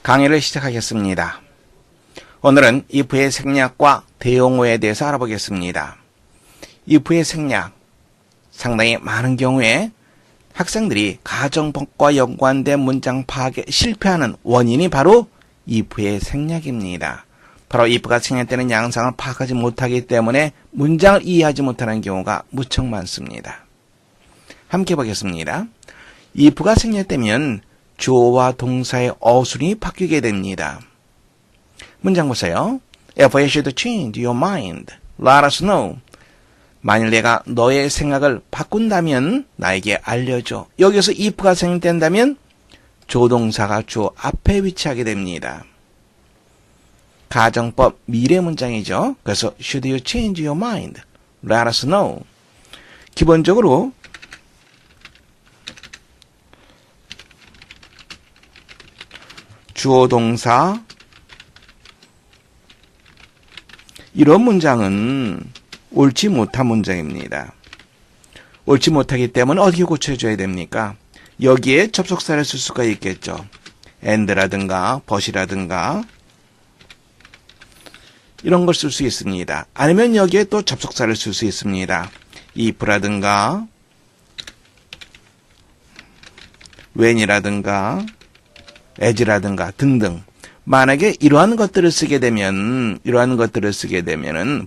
강의를 시작하겠습니다. 오늘은 if의 생략과 대용어에 대해서 알아보겠습니다. if의 생략, 상당히 많은 경우에 학생들이 가정법과 연관된 문장 파악에 실패하는 원인이 바로 if의 생략입니다. 바로 if가 생략되는 양상을 파악하지 못하기 때문에 문장을 이해하지 못하는 경우가 무척 많습니다. 함께 보겠습니다. if가 생략되면 주어와 동사의 어순이 바뀌게 됩니다. 문장 보세요. If I should change your mind, let us know. 만일 내가 너의 생각을 바꾼다면 나에게 알려줘. 여기서 if가 생략된다면 조동사가 주어 앞에 위치하게 됩니다. 가정법 미래 문장이죠. 그래서 should you change your mind, let us know. 기본적으로 주어 동사 이런 문장은 옳지 못한 문장입니다. 옳지 못하기 때문에 어떻게 고쳐줘야 됩니까? 여기에 접속사를 쓸 수가 있겠죠. and라든가 but이라든가 이런 걸 쓸 수 있습니다. 아니면 여기에 또 접속사를 쓸 수 있습니다. if라든가 when이라든가 as라든가 등등. 만약에 이러한 것들을 쓰게 되면은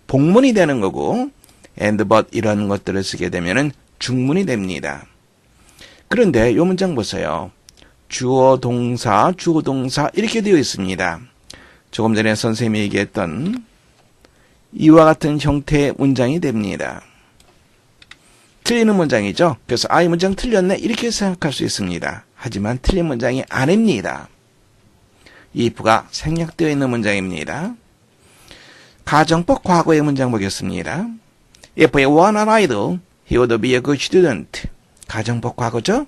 복문이 되는 거고 and but 이런 것들을 쓰게 되면은 중문이 됩니다. 그런데 이 문장 보세요. 주어 동사 이렇게 되어 있습니다. 조금 전에 선생님이 얘기했던 이와 같은 형태의 문장이 됩니다. 틀리는 문장이죠. 그래서 이 문장 틀렸네 이렇게 생각할 수 있습니다. 하지만 틀린 문장이 아닙니다. if가 생략되어 있는 문장입니다. 가정법 과거의 문장 보겠습니다. If he were an idol, he would be a good student. 가정법 과거죠.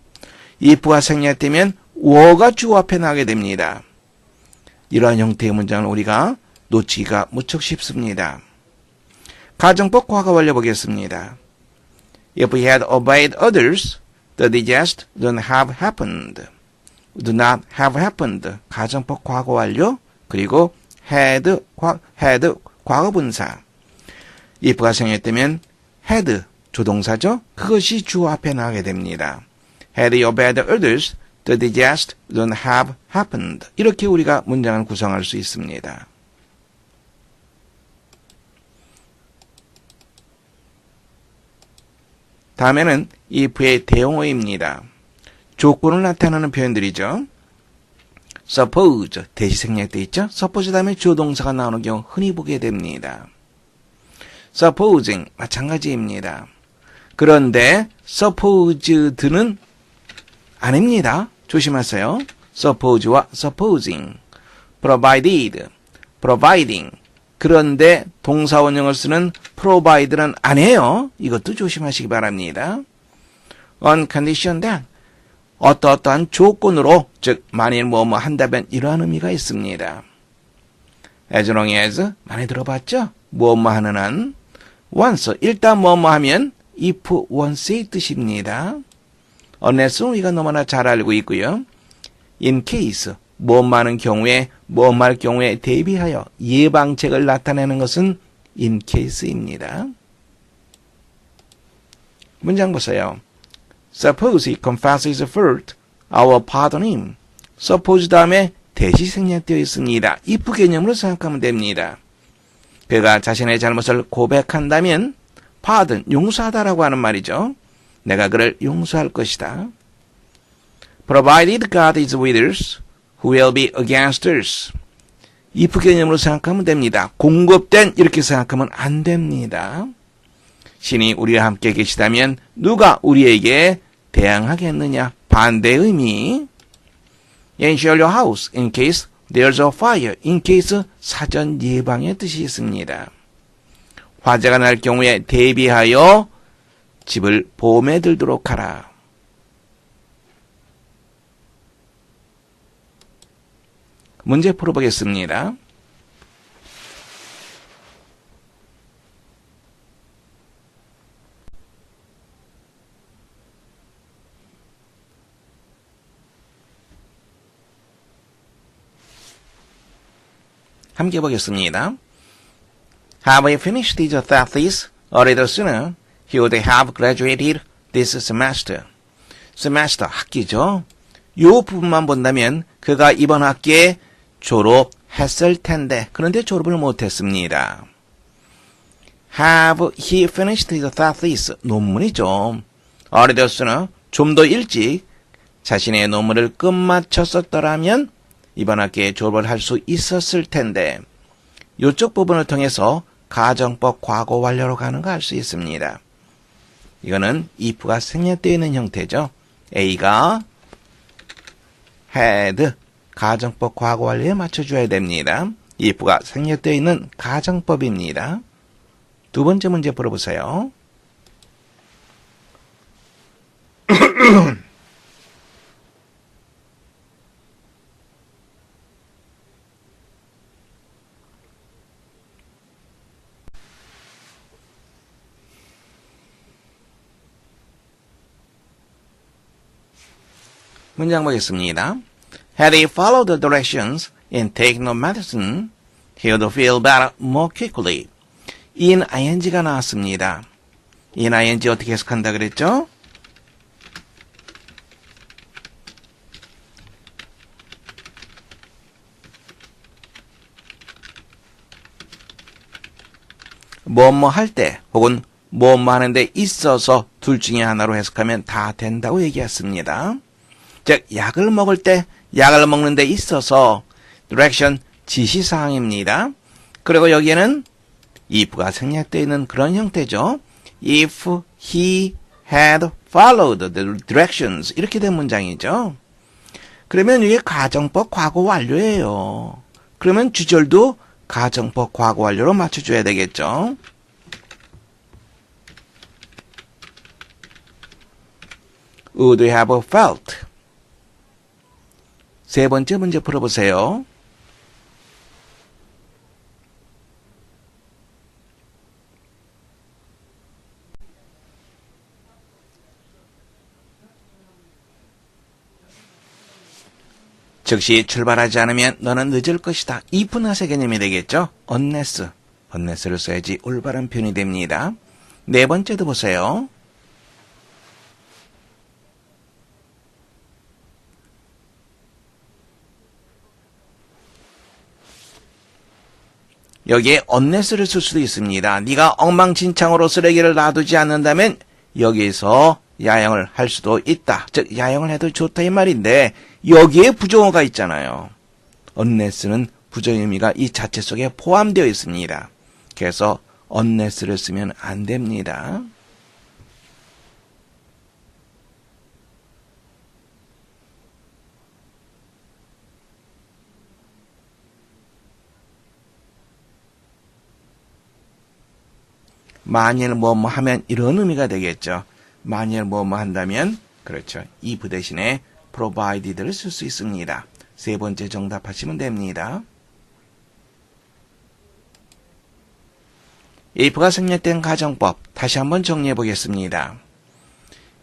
if가 생략되면 were가 주어 앞에 나게 됩니다. 이러한 형태의 문장은 우리가 놓치기가 무척 쉽습니다. 가정법 과거 완료 보겠습니다. If he had obeyed others, the disaster would not have happened. do not have happened. 가정법 과거 완료. 그리고 had 과거분사. if가 생략되면 had 조동사죠. 그것이 주어 앞에 나가게 됩니다. Had you obeyed others, the disaster would not have happened. 이렇게 우리가 문장을 구성할 수 있습니다. 다음에는 if의 대용어입니다. 조건을 나타내는 표현들이죠. suppose 대시 생략되어 있죠. suppose 다음에 주어 동사가 나오는 경우 흔히 보게 됩니다. supposing 마찬가지입니다. 그런데 supposed는 아닙니다. 조심하세요. suppose와 supposing, providing 그런데 동사 원형을 쓰는 provide는 아니에요. 이것도 조심하시기 바랍니다. on condition that 어떠한 조건으로 즉 만일 뭐뭐 한다면 이러한 의미가 있습니다. as long as 많이 들어봤죠? 뭐뭐 하는 한 once 일단 뭐뭐 하면 if once의 뜻입니다. unless는 우리가 너무나 잘 알고 있고요. in case 뭐뭐 하는 경우에 뭐뭐 할 경우에 대비하여 예방책을 나타내는 것은 in case입니다. 문장 보세요. Suppose he confesses his fault, I will pardon him. Suppose 다음에 대시 생략되어 있습니다. if 개념으로 생각하면 됩니다. 그가 자신의 잘못을 고백한다면 pardon, 용서하다라고 하는 말이죠. 내가 그를 용서할 것이다. Provided God is with us, who will be against us. if 개념으로 생각하면 됩니다. 공급된 이렇게 생각하면 안 됩니다. 신이 우리와 함께 계시다면 누가 우리에게 대항하겠느냐? 반대의 의미. Ensure your house in case there's a fire. in case 사전 예방의 뜻이 있습니다. 화재가 날 경우에 대비하여 집을 보험에 들도록 하라. 문제 풀어보겠습니다. 함께 보겠습니다. Have he finished his thesis? A little sooner, he would have graduated this semester. semester, 학기죠. 요 부분만 본다면 그가 이번 학기에 졸업했을 텐데 그런데 졸업을 못했습니다. Have he finished his thesis? 논문이죠. A little sooner, 좀 더 일찍 자신의 논문을 끝마쳤었더라면 이번 학기에 졸업을 할 수 있었을 텐데 이쪽 부분을 통해서 가정법 과거 완료로 가는 거 알 수 있습니다. 이거는 if가 생략되어 있는 형태죠. A가 had 가정법 과거 완료에 맞춰줘야 됩니다. if가 생략되어 있는 가정법입니다. 두 번째 문제 풀어보세요. 문장 보겠습니다. Had he followed the directions and taken no medicine, he would feel better more quickly. in ing가 나왔습니다. in ing 어떻게 해석한다 그랬죠? 뭐뭐 할 때 혹은 뭐뭐 하는데 있어서 둘 중에 하나로 해석하면 다 된다고 얘기했습니다. 즉 약을 먹을 때 약을 먹는 데 있어서 direction 지시사항입니다. 그리고 여기에는 if가 생략되어 있는 그런 형태죠. If he had followed the directions 이렇게 된 문장이죠. 그러면 이게 가정법 과거 완료예요. 그러면 주절도 가정법 과거 완료로 맞춰줘야 되겠죠. Would have felt. 세 번째 문제 풀어보세요. 즉시 출발하지 않으면 너는 늦을 것이다. if not의 개념이 되겠죠. unless를 써야지 올바른 표현이 됩니다. 네 번째도 보세요. 여기에 unless를 쓸 수도 있습니다. 네가 엉망진창으로 쓰레기를 놔두지 않는다면 여기에서 야영을 할 수도 있다. 즉 야영을 해도 좋다 이 말인데 여기에 부정어가 있잖아요. unless는 부정 의미가 이 자체 속에 포함되어 있습니다. 그래서 unless를 쓰면 안 됩니다. 만일 뭐뭐 하면 이런 의미가 되겠죠. 만일 뭐뭐 한다면 그렇죠. if 대신에 provided를 쓸 수 있습니다. 세 번째 정답하시면 됩니다. if가 생략된 가정법 다시 한번 정리해 보겠습니다.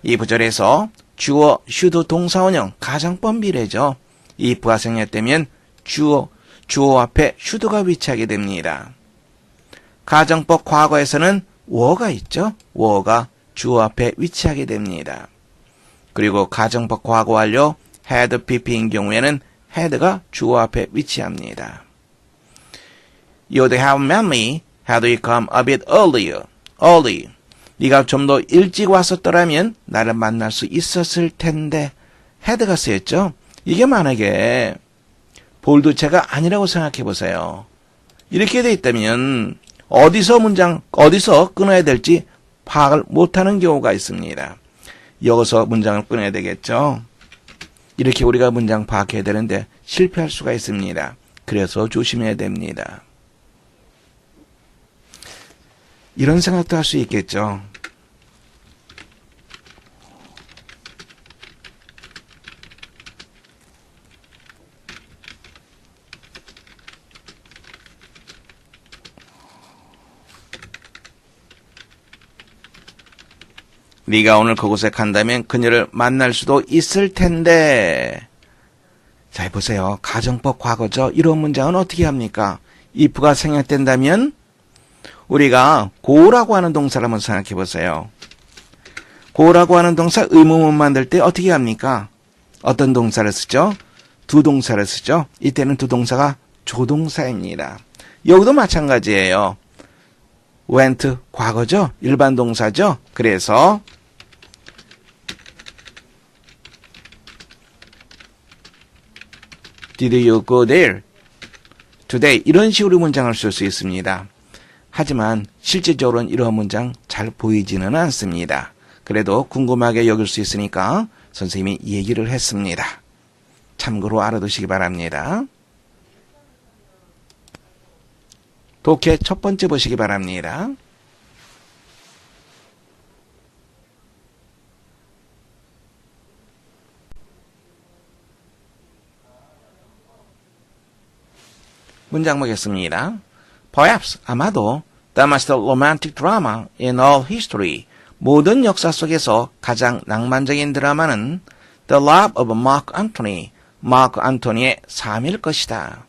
이 구절에서 주어, should 동사원형 가정법 미래죠. if가 생략되면 주어 앞에 should가 위치하게 됩니다. 가정법 과거에서는 were가 있죠. were가 주어 앞에 위치하게 됩니다. 그리고 가정법 과거 완료 had pp인 경우에는 had가 주어 앞에 위치합니다. You'd have met me had you come a bit earlier. early. 네가 좀 더 일찍 왔었더라면 나를 만날 수 있었을 텐데 had가 쓰였죠. 이게 만약에 볼드체가 아니라고 생각해 보세요. 이렇게 돼 있다면 어디서 끊어야 될지 파악을 못하는 경우가 있습니다. 여기서 문장을 끊어야 되겠죠. 이렇게 우리가 문장 파악해야 되는데 실패할 수가 있습니다. 그래서 조심해야 됩니다. 이런 생각도 할 수 있겠죠. 네가 오늘 그곳에 간다면 그녀를 만날 수도 있을 텐데. 자, 보세요. 가정법 과거죠. 이런 문장은 어떻게 합니까? if가 생략된다면 우리가 go라고 하는 동사를 한번 생각해 보세요. go라고 하는 동사 의문문 만들 때 어떻게 합니까? 어떤 동사를 쓰죠? 두 동사를 쓰죠. 이때는 두 동사가 조동사입니다. 여기도 마찬가지예요. went 과거죠. 일반 동사죠. 그래서 Did you go there today? 이런 식으로 문장을 쓸 수 있습니다. 하지만 실제적으로는 이러한 문장 잘 보이지는 않습니다. 그래도 궁금하게 여길 수 있으니까 선생님이 얘기를 했습니다. 참고로 알아두시기 바랍니다. 독해 첫 번째 보시기 바랍니다. 문장 보겠습니다. Perhaps, 아마도 the most romantic drama in all history, 모든 역사 속에서 가장 낭만적인 드라마는 The Love of Mark Antony, 마크 안토니의 삶일 것이다.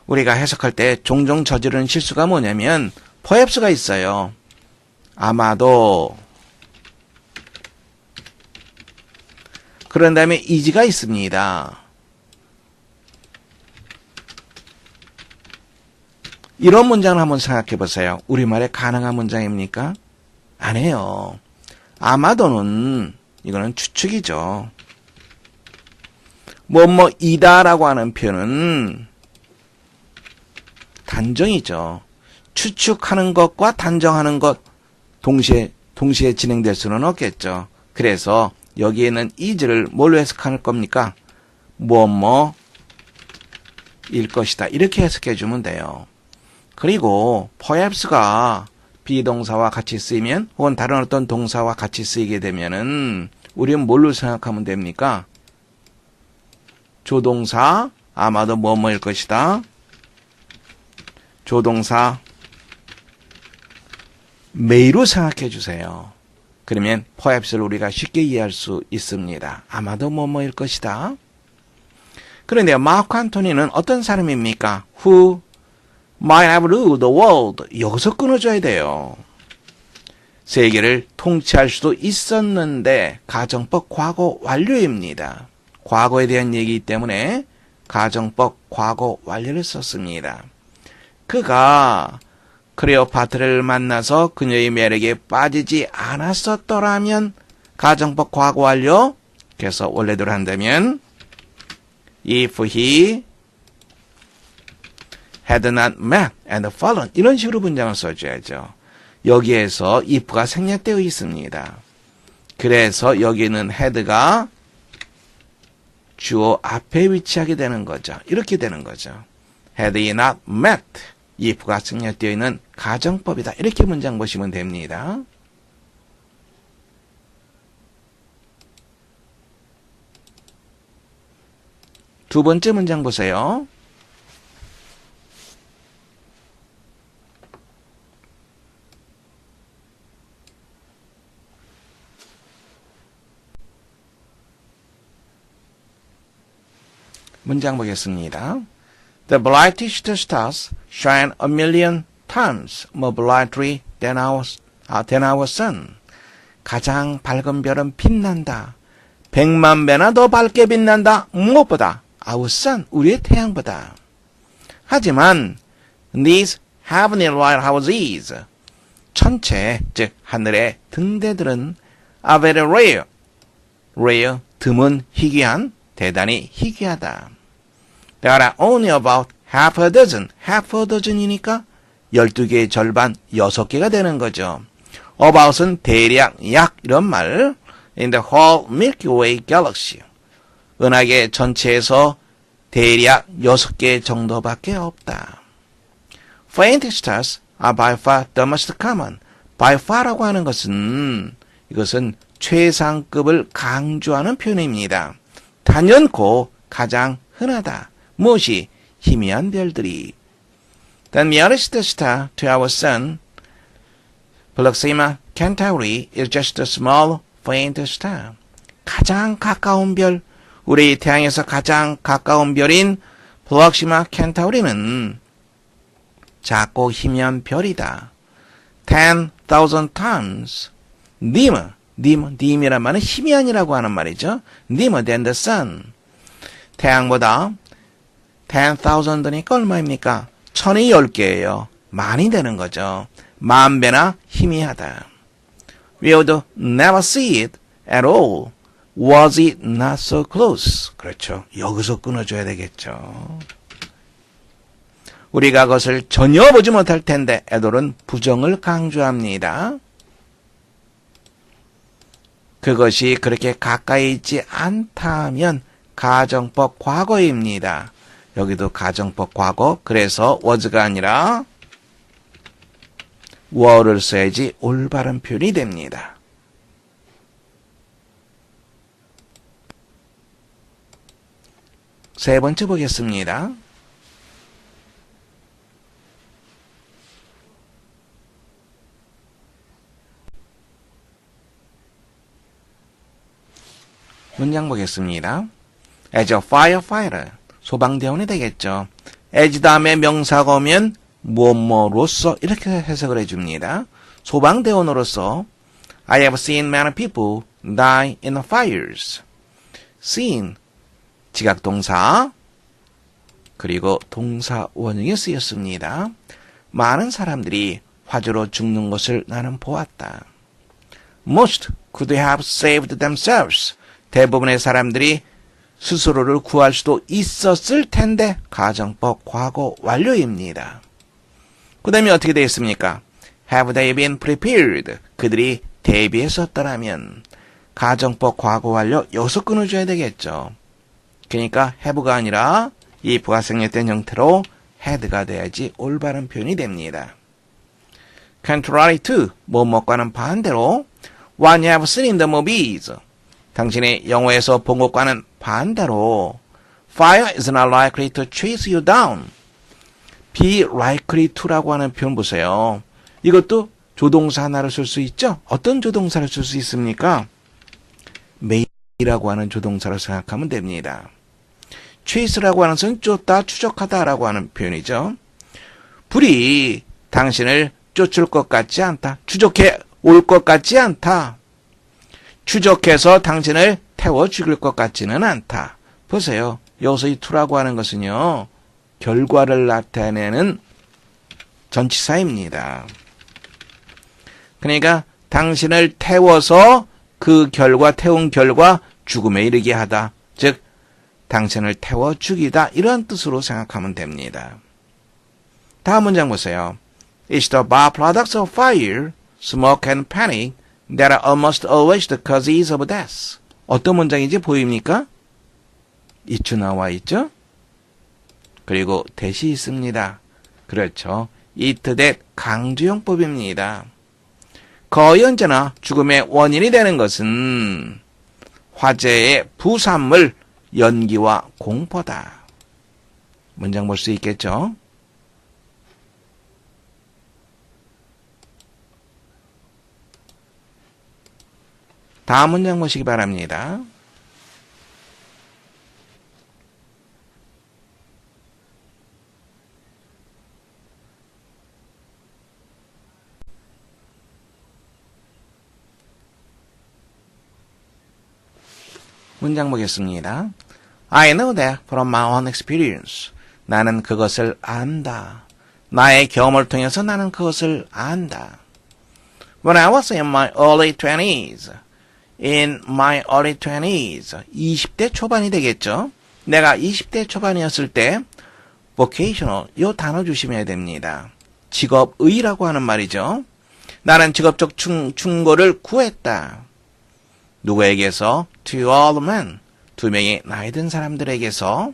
우리가 해석할 때 종종 저지르는 실수가 뭐냐면 perhaps가 있어요. 아마도. 그런 다음에 is가 있습니다. 이런 문장을 한번 생각해 보세요. 우리말에 가능한 문장입니까? 아니에요. 아마도는 이거는 추측이죠. 뭐뭐이다라고 하는 표현은 단정이죠. 추측하는 것과 단정하는 것 동시에 진행될 수는 없겠죠. 그래서 여기에는 is를 뭘로 해석할 겁니까? 뭐뭐일 것이다. 이렇게 해석해 주면 돼요. 그리고 perhaps가 비동사와 같이 쓰이면 혹은 다른 어떤 동사와 같이 쓰이게 되면은 우리는 뭘로 생각하면 됩니까? 조동사 아마도 뭐뭐일 것이다. 조동사 may로 생각해 주세요. 그러면 perhaps를 우리가 쉽게 이해할 수 있습니다. 아마도 뭐뭐일 것이다. 그런데 마크 안토니는 어떤 사람입니까? Who might have ruled the world. 여기서 끊어줘야 돼요. 세계를 통치할 수도 있었는데 가정법 과거 완료입니다. 과거에 대한 얘기이기 때문에 가정법 과거 완료를 썼습니다. 그가 클레오파트라를 만나서 그녀의 매력에 빠지지 않았었더라면 가정법 과거 완료. 그래서 원래대로 한다면 if he had not met and fallen 이런 식으로 문장을 써줘야죠. 여기에서 if가 생략되어 있습니다. 그래서 여기는 had가 주어 앞에 위치하게 되는 거죠. 이렇게 되는 거죠. had he not met if가 생략되어 있는 가정법이다. 이렇게 문장 보시면 됩니다. 두 번째 문장 보세요. 문장 보겠습니다. The brightest stars shine a million times more brightly than our sun. 가장 밝은 별은 빛난다. 100만 배나 더 밝게 빛난다. 무엇보다? Our sun, 우리의 태양보다. 하지만 these heavenly lighthouses, 천체, 즉 하늘의 등대들은 are very rare. rare, 드문, 희귀한, 대단히 희귀하다. There are only about half a dozen이니까 12개의 절반 6개가 되는 거죠. about은 대략, 약 이런 말. In the whole Milky Way galaxy. 은하계 전체에서 대략 6개 정도밖에 없다. Faint stars are by far the most common. by far라고 하는 것은 이것은 최상급을 강조하는 표현입니다. 단연코 가장 흔하다. 무엇이? 희미한 별들이. The nearest star to our sun, Proxima Centauri, is just a small, faint star. 가장 가까운 별, 우리 태양에서 가장 가까운 별인 Proxima Centauri는 작고 희미한 별이다. 10,000 times. dim이란 말은 희미한이라고 하는 말이죠. dimmer than the sun. 태양보다 10,000더니까 얼마입니까? 1000이 10개예요. 많이 되는 거죠. 10,000배나 희미하다. We would never see it at all. Was it not so close? 그렇죠. 여기서 끊어줘야 되겠죠. 우리가 그것을 전혀 보지 못할 텐데 에돌은 부정을 강조합니다. 그것이 그렇게 가까이 있지 않다면 가정법 과거입니다. 여기도 가정법 과거. 그래서 was가 아니라 were를 써야지 올바른 표현이 됩니다. 세 번째 보겠습니다. 문장 보겠습니다. As a firefighter, 소방대원이 되겠죠. as 다음에 명사가 오면 뭐뭐로서 이렇게 해석을 해줍니다. 소방대원으로서 I have seen many people die in the fires. seen, 지각동사, 그리고 동사 원형에 쓰였습니다. 많은 사람들이 화재로 죽는 것을 나는 보았다. Most could have saved themselves. 대부분의 사람들이 스스로를 구할 수도 있었을 텐데 가정법 과거 완료입니다. 그 다음에 어떻게 되어 있습니까? Have they been prepared? 그들이 대비했었더라면 가정법 과거 완료 여기서 끊어줘야 되겠죠. 그러니까 have가 아니라 if가 생략된 형태로 had가 돼야지 올바른 표현이 됩니다. Contrary to, 뭐뭐과는 반대로 What you have seen in the movies. 당신이 영화에서 본 것과는 반대로 Fire is not likely to chase you down. be likely to라고 하는 표현 보세요. 이것도 조동사 하나를 쓸 수 있죠? 어떤 조동사를 쓸 수 있습니까? may라고 하는 조동사로 생각하면 됩니다. chase라고 하는 것은 쫓다, 추적하다라고 하는 표현이죠. 불이 당신을 쫓을 것 같지 않다. 추적해 올 것 같지 않다. 추적해서 당신을 태워 죽일 것 같지는 않다. 보세요. 여기서 이 to라고 하는 것은요. 결과를 나타내는 전치사입니다. 그러니까 당신을 태워서 그 결과, 태운 결과 죽음에 이르게 하다. 즉 당신을 태워 죽이다. 이런 뜻으로 생각하면 됩니다. 다음 문장 보세요. It's the byproducts of fire, smoke and panic that are almost always the causes of death. 어떤 문장인지 보입니까? 이추 나와 있죠? 그리고 대시 있습니다. 그렇죠. it that 강조용법입니다. 거의 언제나 죽음의 원인이 되는 것은 화재의 부산물, 연기와 공포다. 문장 볼 수 있겠죠? 다음 문장 보시기 바랍니다. 문장 보겠습니다. I know that from my own experience. 나는 그것을 안다. 나의 경험을 통해서 나는 그것을 안다. When I was in my early 20s. In my early 20s. 20대 초반이 되겠죠. 내가 20대 초반이었을 때 vocational, 이 단어 조심해야 됩니다. 직업의라고 하는 말이죠. 나는 직업적 충고를 구했다. 누구에게서? To all men. 두 명의 나이 든 사람들에게서.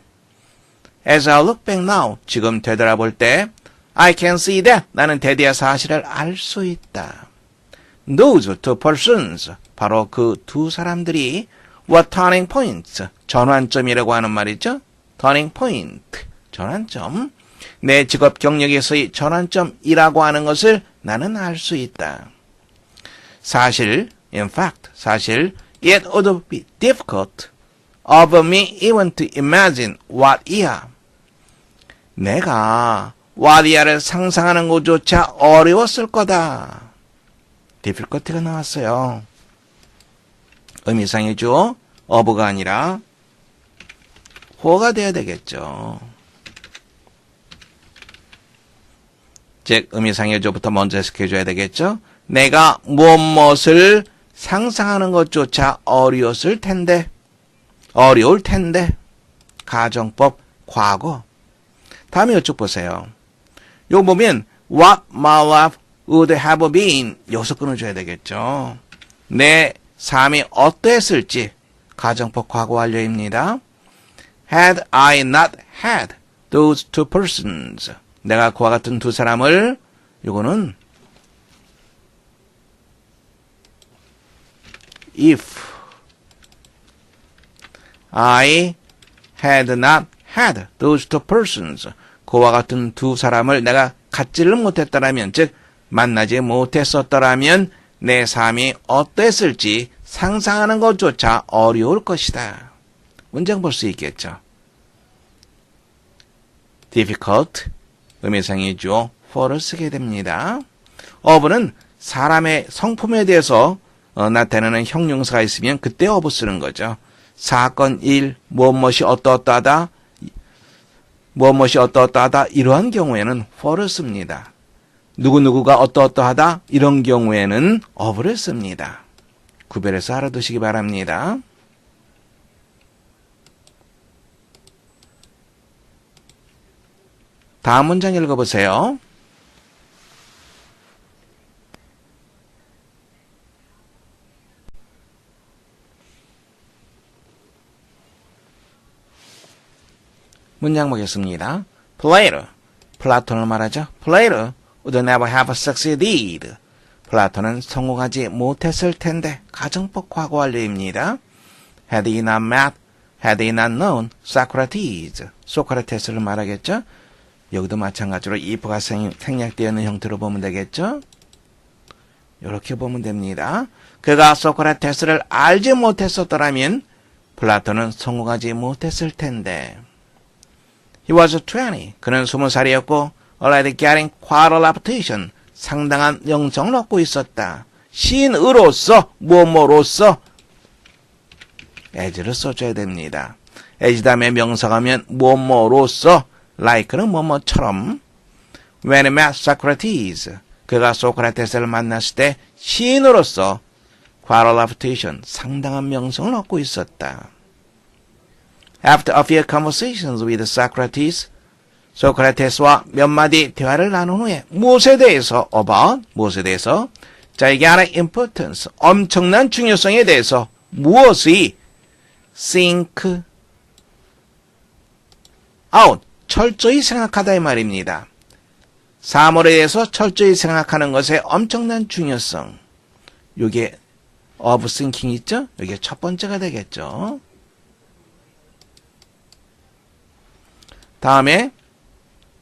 As I look back now. 지금 되돌아볼 때 I can see that. 나는 대대의 사실을 알 수 있다. Those two persons. 바로 그 두 사람들이 were turning points. 전환점이라고 하는 말이죠. turning point. 전환점. 내 직업 경력에서의 전환점이라고 하는 것을 나는 알 수 있다. 사실, in fact, 사실 it would be difficult of me even to imagine what year. 내가 와디아를 상상하는 것조차 어려웠을 거다. difficulty가 나왔어요. 의미상이죠. of가 아니라 for가 돼야 되겠죠. 즉 의미상해줘부터 먼저 해석해줘야 되겠죠. 내가 무엇을 상상하는 것조차 어려울 텐데. 가정법 과거. 다음에 이쪽 보세요. 요거 보면 what my life would have been 여기서 끊어줘야 되겠죠. 내 삶이 어떠했을지 가정법 과거 완료입니다. Had I not had those two persons. 내가 그와 같은 두 사람을 요거는 if I had not had those two persons. 그와 같은 두 사람을 내가 갖지를 못했더라면, 즉 만나지 못했었더라면 내 삶이 어땠을지 상상하는 것조차 어려울 것이다. 문장 볼 수 있겠죠. difficult 의미상이죠. for를 쓰게 됩니다. of는 사람의 성품에 대해서 나타내는 형용사가 있으면 그때 of 쓰는 거죠. 사건 1, 무엇이 어떠어떠하다, 이러한 경우에는 for를 씁니다. 누구누구가 어떠어떠하다, 이런 경우에는 of를 씁니다. 구별해서 알아두시기 바랍니다. 다음 문장 읽어보세요. 문장 보겠습니다. Plato, 플라톤을 말하죠. Plato would never have succeeded. 플라톤은 성공하지 못했을 텐데. 가정법 과거 완료입니다. Had he not met, had he not known Socrates. 소크라테스를 말하겠죠. 여기도 마찬가지로 if가 생략되어 있는 형태로 보면 되겠죠. 이렇게 보면 됩니다. 그가 소크라테스를 알지 못했었더라면 플라톤은 성공하지 못했을 텐데. He was 20. 그는 20살이었고 already getting quite a reputation. 상당한 명성을 얻고 있었다. 시인으로서 뭐뭐로서 as를 써줘야 됩니다. as 다음에 명사가면 뭐뭐로서 like는 뭐뭐처럼. When he met Socrates. 그가 소크라테스를 만났을 때 시인으로서 quite a reputation. 상당한 명성을 얻고 있었다. After a few conversations with Socrates, 소크라테스와 몇 마디 대화를 나눈 후에 무엇에 대해서 gigantic importance, 엄청난 중요성에 대해서 무엇이 think out, 철저히 생각하다 이 말입니다. 사물에 대해서 철저히 생각하는 것의 엄청난 중요성. 이게 of thinking 있죠? 이게 첫 번째가 되겠죠. 다음에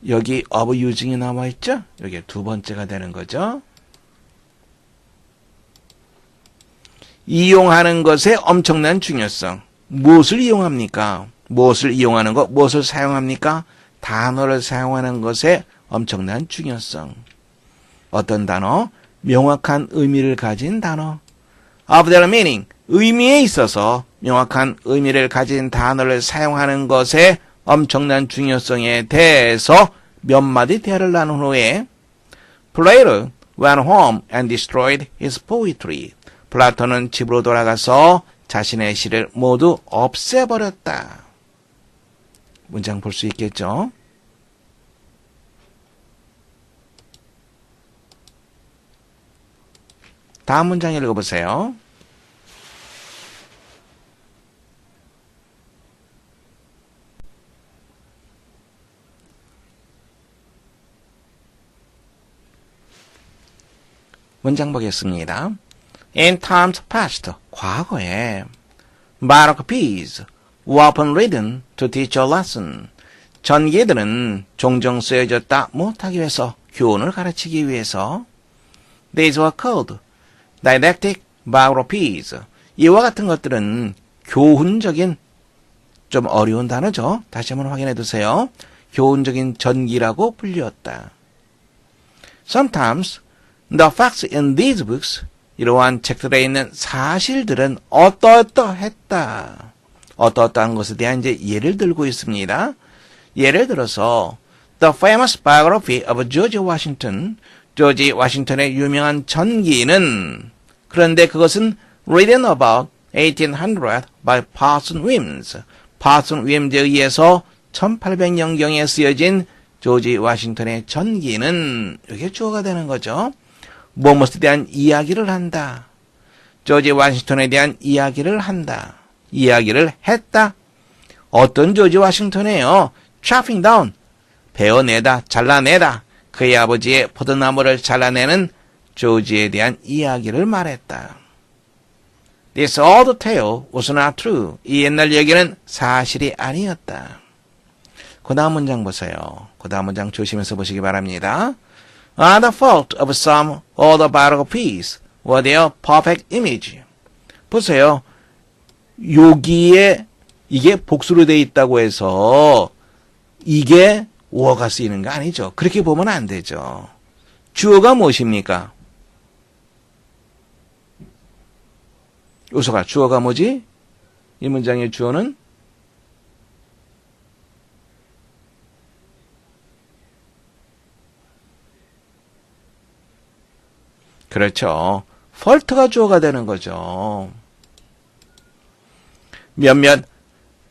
여기 of using이 나와 있죠? 여기 두 번째가 되는 거죠. 이용하는 것의 엄청난 중요성. 무엇을 이용합니까? 무엇을 이용하는 것, 무엇을 사용합니까? 단어를 사용하는 것의 엄청난 중요성. 어떤 단어? 명확한 의미를 가진 단어. of their meaning, 의미에 있어서 명확한 의미를 가진 단어를 사용하는 것의 엄청난 중요성에 대해서 몇 마디 대화를 나눈 후에 Plato went home and destroyed his poetry. 플라톤은 집으로 돌아가서 자신의 시를 모두 없애버렸다. 문장 볼 수 있겠죠? 다음 문장 읽어보세요. 문장 보겠습니다. In times past, 과거에 biographies were often written to teach a lesson. 전기들은 종종 쓰여졌다 못하기 위해서, 교훈을 가르치기 위해서. These were called didactic biographies. 이와 같은 것들은 교훈적인, 좀 어려운 단어죠. 다시 한번 확인해 두세요. 교훈적인 전기라고 불렸다. Sometimes the facts in these books, 이러한 책들에 있는 사실들은 어떠어떠했다. 어떠어떠한 것에 대한 이제 예를 들고 있습니다. 예를 들어서 The famous biography of George Washington, 조지 워싱턴의 유명한 전기는, 그런데 그것은 written about 1800 by Parson Weems. 파슨 윌리엄즈에 의해서 1800년경에 쓰여진 조지 워싱턴의 전기는 이렇게 주어가 되는 거죠. 무엇에 대한 이야기를 한다. 조지 워싱턴에 대한 이야기를 한다. 이야기를 했다. 어떤 조지 워싱턴이에요? chopping down, 베어내다, 잘라내다. 그의 아버지의 포도나무를 잘라내는 조지에 대한 이야기를 말했다. This old tale was not true. 이 옛날 얘기는 사실이 아니었다. 그 다음 문장 보세요. 그 다음 문장 조심해서 보시기 바랍니다. The fault of some other biographies were their perfect image. 보세요. 여기에 이게 복수로 되어 있다고 해서 이게 were가 쓰이는 거 아니죠. 그렇게 보면 안 되죠. 주어가 무엇입니까? 요소가 주어가 뭐지? 이 문장의 주어는 그렇죠. fault가 주어가 되는 거죠. 몇몇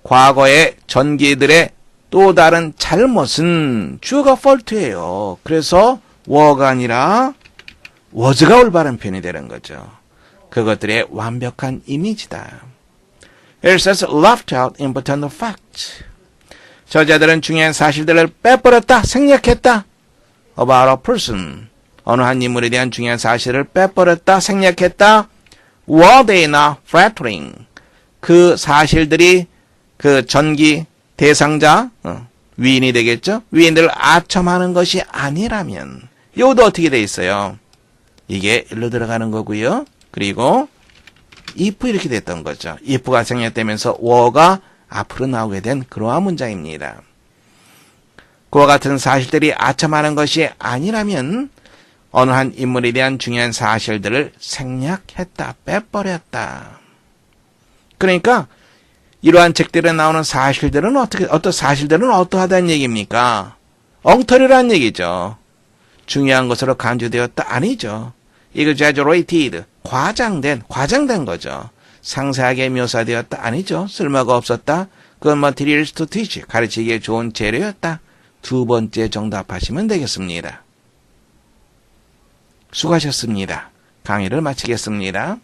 과거의 전기들의 또 다른 잘못은 주어가 fault예요. 그래서 were가 아니라 was가 올바른 표현이 되는 거죠. 그것들의 완벽한 이미지다. It says left out important facts. 저자들은 중요한 사실들을 빼버렸다, 생략했다. About a person. 어느 한 인물에 대한 중요한 사실을 빼버렸다, 생략했다. Were they not flattering? 그 사실들이 그 전기 대상자, 위인이 되겠죠? 위인들을 아첨하는 것이 아니라면, 이것도 어떻게 돼 있어요? 이게 일로 들어가는 거고요. 그리고 if 이렇게 됐던 거죠. if가 생략되면서 were가 앞으로 나오게 된 그러한 문장입니다. 그와 같은 사실들이 아첨하는 것이 아니라면 어느 한 인물에 대한 중요한 사실들을 생략했다, 빼버렸다. 그러니까 이러한 책들에 나오는 사실들은 어떤 사실들은 어떠하다는 얘기입니까? 엉터리라는 얘기죠. 중요한 것으로 간주되었다 아니죠. exaggerated, 과장된 거죠. 상세하게 묘사되었다 아니죠. 쓸모가 없었다. 그건 materials to teach, 가르치기에 좋은 재료였다. 두 번째 정답하시면 되겠습니다. 수고하셨습니다. 강의를 마치겠습니다.